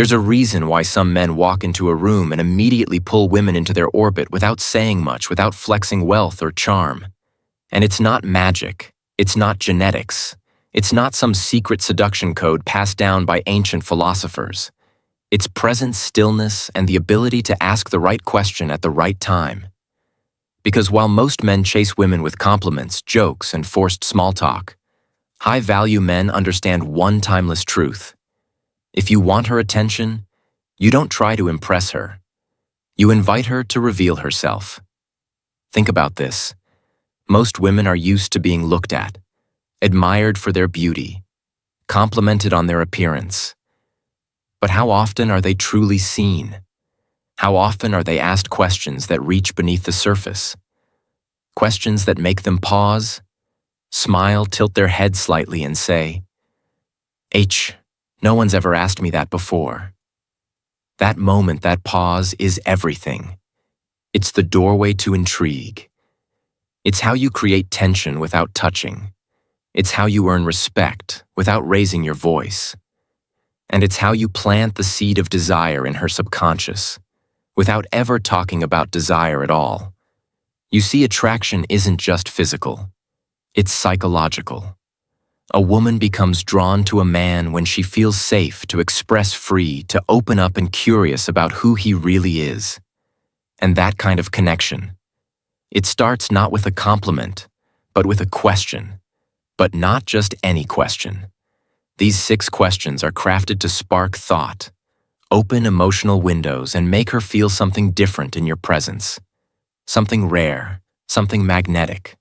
There's a reason why some men walk into a room and immediately pull women into their orbit without saying much, without flexing wealth or charm. And it's not magic. It's not genetics. It's not some secret seduction code passed down by ancient philosophers. It's present stillness and the ability to ask the right question at the right time. Because while most men chase women with compliments, jokes, and forced small talk, high-value men understand one timeless truth. If you want her attention, you don't try to impress her. You invite her to reveal herself. Think about this. Most women are used to being looked at, admired for their beauty, complimented on their appearance. But how often are they truly seen? How often are they asked questions that reach beneath the surface? Questions that make them pause, smile, tilt their head slightly, and say, no one's ever asked me that before. That moment, that pause, is everything. It's the doorway to intrigue. It's how you create tension without touching. It's how you earn respect without raising your voice. And it's how you plant the seed of desire in her subconscious, without ever talking about desire at all. You see, attraction isn't just physical. It's psychological. A woman becomes drawn to a man when she feels safe to express free, to open up and curious about who he really is. And that kind of connection, it starts not with a compliment, but with a question. But not just any question. These 6 questions are crafted to spark thought, open emotional windows, and make her feel something different in your presence. Something rare, something magnetic.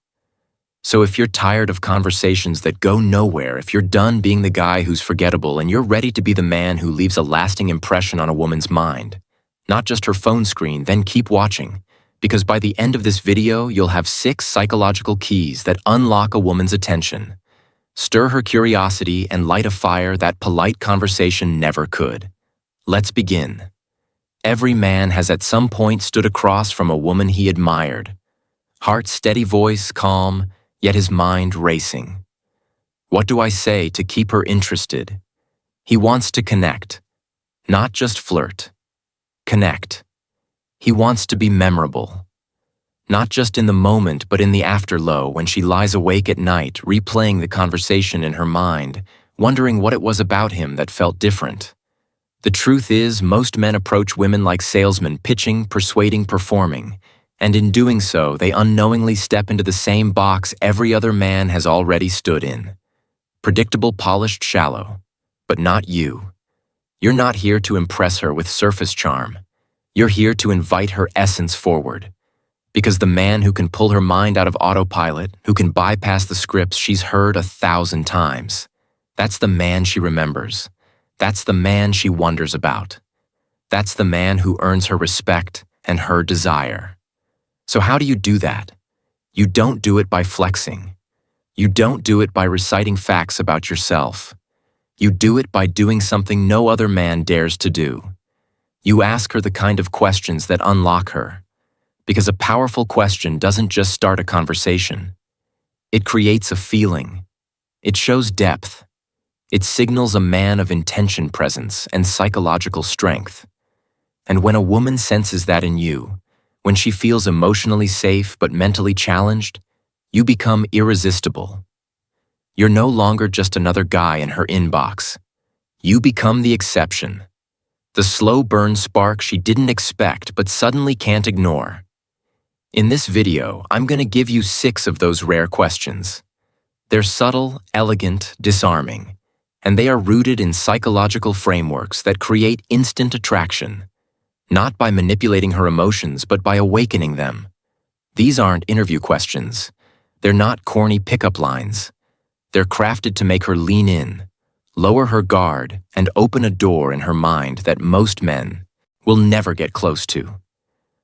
So if you're tired of conversations that go nowhere, if you're done being the guy who's forgettable and you're ready to be the man who leaves a lasting impression on a woman's mind, not just her phone screen, then keep watching, because by the end of this video, you'll have 6 psychological keys that unlock a woman's attention, stir her curiosity, and light a fire that polite conversation never could. Let's begin. Every man has at some point stood across from a woman he admired. Heart steady, voice calm, yet his mind racing. What do I say to keep her interested? He wants to connect, not just flirt. Connect. He wants to be memorable. Not just in the moment, but in the afterglow when she lies awake at night, replaying the conversation in her mind, wondering what it was about him that felt different. The truth is, most men approach women like salesmen, pitching, persuading, performing. And in doing so, they unknowingly step into the same box every other man has already stood in. Predictable, polished, shallow. But not you. You're not here to impress her with surface charm. You're here to invite her essence forward. Because the man who can pull her mind out of autopilot, who can bypass the scripts she's heard 1,000 times, that's the man she remembers. That's the man she wonders about. That's the man who earns her respect and her desire. So how do you do that? You don't do it by flexing. You don't do it by reciting facts about yourself. You do it by doing something no other man dares to do. You ask her the kind of questions that unlock her. Because a powerful question doesn't just start a conversation. It creates a feeling. It shows depth. It signals a man of intention, presence, and psychological strength. And when a woman senses that in you, when she feels emotionally safe but mentally challenged, you become irresistible. You're no longer just another guy in her inbox. You become the exception. The slow burn spark she didn't expect but suddenly can't ignore. In this video, I'm going to give you 6 of those rare questions. They're subtle, elegant, disarming, and they are rooted in psychological frameworks that create instant attraction. Not by manipulating her emotions, but by awakening them. These aren't interview questions. They're not corny pickup lines. They're crafted to make her lean in, lower her guard, and open a door in her mind that most men will never get close to.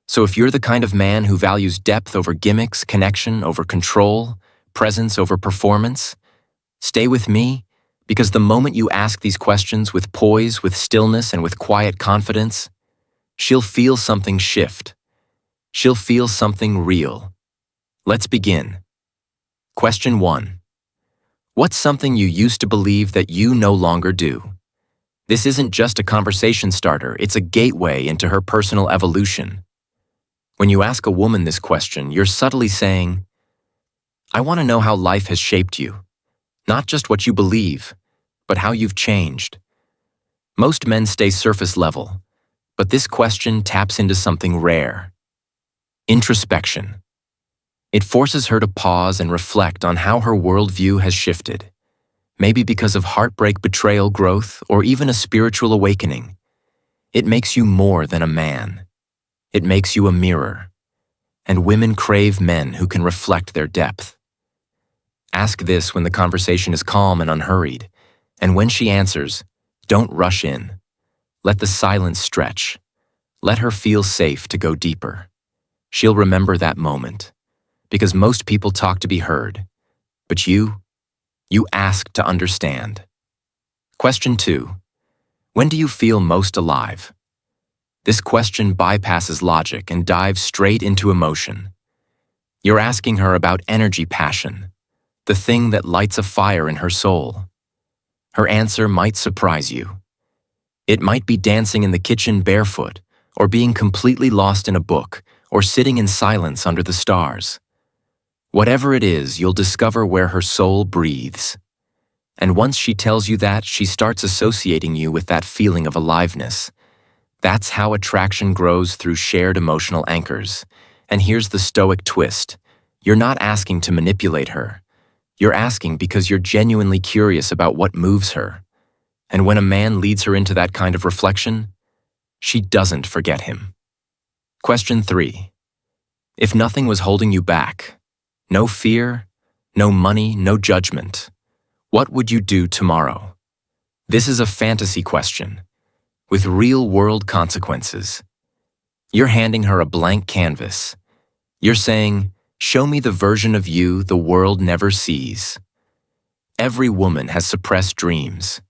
So if you're the kind of man who values depth over gimmicks, connection over control, presence over performance, stay with me, because the moment you ask these questions with poise, with stillness, and with quiet confidence, she'll feel something shift. She'll feel something real. Let's begin. Question 1. What's something you used to believe that you no longer do? This isn't just a conversation starter, it's a gateway into her personal evolution. When you ask a woman this question, you're subtly saying, I want to know how life has shaped you, not just what you believe, but how you've changed. Most men stay surface level, but this question taps into something rare: introspection. It forces her to pause and reflect on how her worldview has shifted, maybe because of heartbreak, betrayal, growth, or even a spiritual awakening. It makes you more than a man. It makes you a mirror, and women crave men who can reflect their depth. Ask this when the conversation is calm and unhurried, and when she answers, don't rush in. Let the silence stretch. Let her feel safe to go deeper. She'll remember that moment, because most people talk to be heard, but you ask to understand. Question 2. When do you feel most alive? This question bypasses logic and dives straight into emotion. You're asking her about energy, passion, the thing that lights a fire in her soul. Her answer might surprise you. It might be dancing in the kitchen barefoot, or being completely lost in a book, or sitting in silence under the stars. Whatever it is, you'll discover where her soul breathes. And once she tells you that, she starts associating you with that feeling of aliveness. That's how attraction grows, through shared emotional anchors. And here's the stoic twist. You're not asking to manipulate her. You're asking because you're genuinely curious about what moves her. And when a man leads her into that kind of reflection, she doesn't forget him. Question 3. If nothing was holding you back, no fear, no money, no judgment, what would you do tomorrow? This is a fantasy question, with real-world consequences. You're handing her a blank canvas. You're saying, show me the version of you the world never sees. Every woman has suppressed dreams,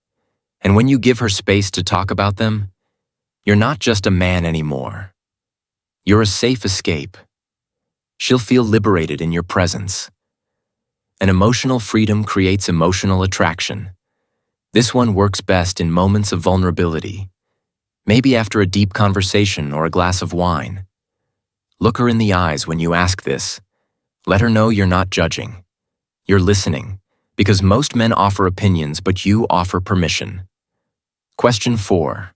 and when you give her space to talk about them, you're not just a man anymore. You're a safe escape. She'll feel liberated in your presence. And emotional freedom creates emotional attraction. This one works best in moments of vulnerability, maybe after a deep conversation or a glass of wine. Look her in the eyes when you ask this. Let her know you're not judging. You're listening, because most men offer opinions, but you offer permission. Question 4.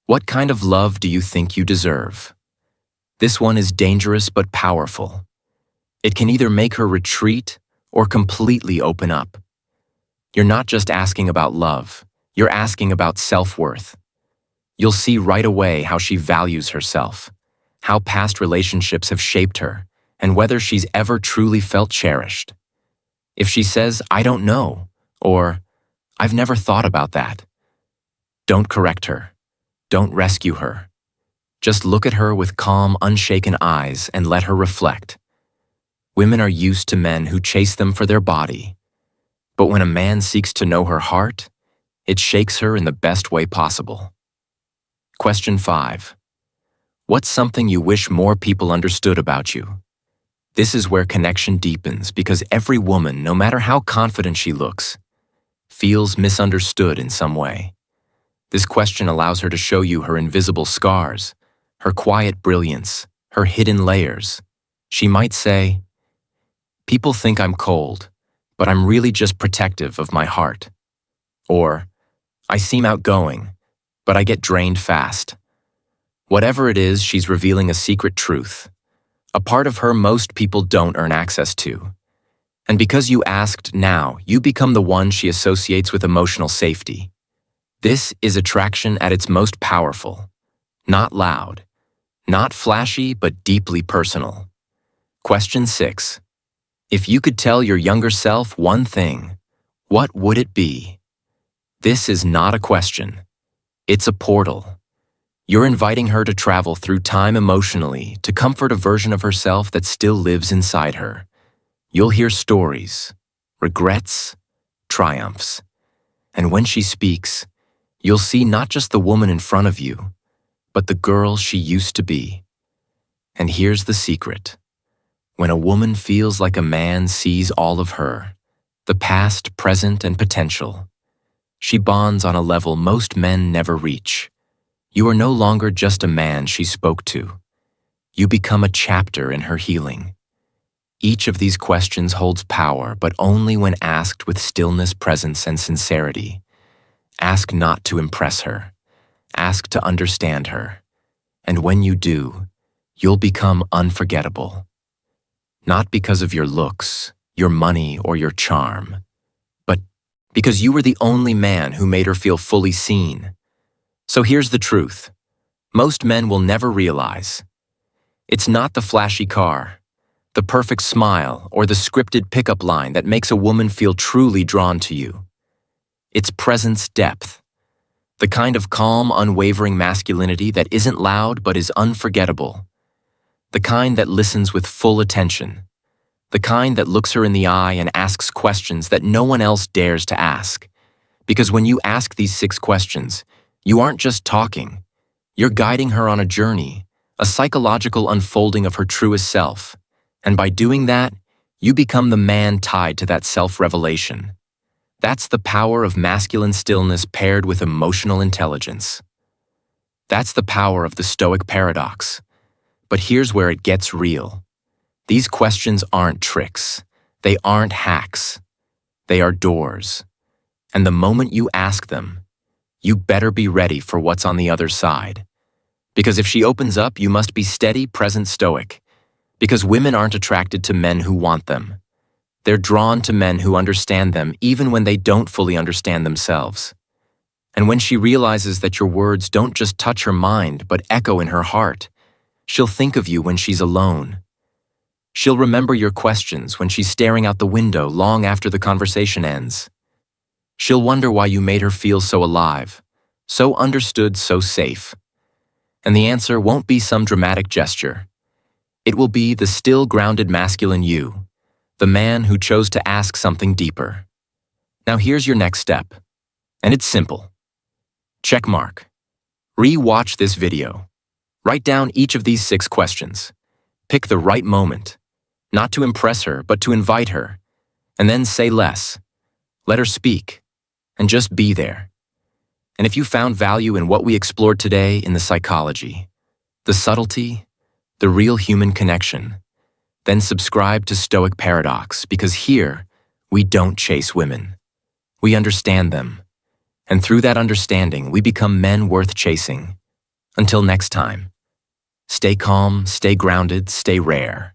What kind of love do you think you deserve? This one is dangerous but powerful. It can either make her retreat or completely open up. You're not just asking about love, you're asking about self-worth. You'll see right away how she values herself, how past relationships have shaped her, and whether she's ever truly felt cherished. If she says, I don't know, or I've never thought about that, don't correct her. Don't rescue her. Just look at her with calm, unshaken eyes and let her reflect. Women are used to men who chase them for their body. But when a man seeks to know her heart, it shakes her in the best way possible. Question 5. What's something you wish more people understood about you? This is where connection deepens, because every woman, no matter how confident she looks, feels misunderstood in some way. This question allows her to show you her invisible scars, her quiet brilliance, her hidden layers. She might say, people think I'm cold, but I'm really just protective of my heart. Or, I seem outgoing, but I get drained fast. Whatever it is, she's revealing a secret truth, a part of her most people don't earn access to. And because you asked now, you become the one she associates with emotional safety. This is attraction at its most powerful. Not loud, not flashy, but deeply personal. Question 6. If you could tell your younger self one thing, what would it be? This is not a question. It's a portal. You're inviting her to travel through time emotionally to comfort a version of herself that still lives inside her. You'll hear stories, regrets, triumphs. And when she speaks, you'll see not just the woman in front of you, but the girl she used to be. And here's the secret. When a woman feels like a man sees all of her, the past, present, and potential, She bonds on a level most men never reach. You are no longer just a man she spoke to. You become a chapter in her healing. Each of these questions holds power, but only when asked with stillness, presence, and sincerity. Ask not to impress her. Ask to understand her. And when you do, you'll become unforgettable. Not because of your looks, your money, or your charm, but because you were the only man who made her feel fully seen. So here's the truth. Most men will never realize. It's not the flashy car, the perfect smile, or the scripted pickup line that makes a woman feel truly drawn to you. It's presence depth. The kind of calm, unwavering masculinity that isn't loud but is unforgettable. The kind that listens with full attention. The kind that looks her in the eye and asks questions that no one else dares to ask. Because when you ask these 6 questions, you aren't just talking. You're guiding her on a journey, a psychological unfolding of her truest self. And by doing that, you become the man tied to that self-revelation. That's the power of masculine stillness paired with emotional intelligence. That's the power of the Stoic paradox. But here's where it gets real. These questions aren't tricks. They aren't hacks. They are doors. And the moment you ask them, you better be ready for what's on the other side. Because if she opens up, you must be steady, present, stoic. Because women aren't attracted to men who want them. They're drawn to men who understand them even when they don't fully understand themselves. And when she realizes that your words don't just touch her mind but echo in her heart, she'll think of you when she's alone. She'll remember your questions when she's staring out the window long after the conversation ends. She'll wonder why you made her feel so alive, so understood, so safe. And the answer won't be some dramatic gesture. It will be the still grounded masculine you, the man who chose to ask something deeper. Now here's your next step, and it's simple. Check mark. Re-watch this video. Write down each of these 6 questions. Pick the right moment, not to impress her, but to invite her, and then say less. Let her speak, and just be there. And if you found value in what we explored today in the psychology, the subtlety, the real human connection, then subscribe to Stoic Paradox, because here, we don't chase women. We understand them. And through that understanding, we become men worth chasing. Until next time, stay calm, stay grounded, stay rare.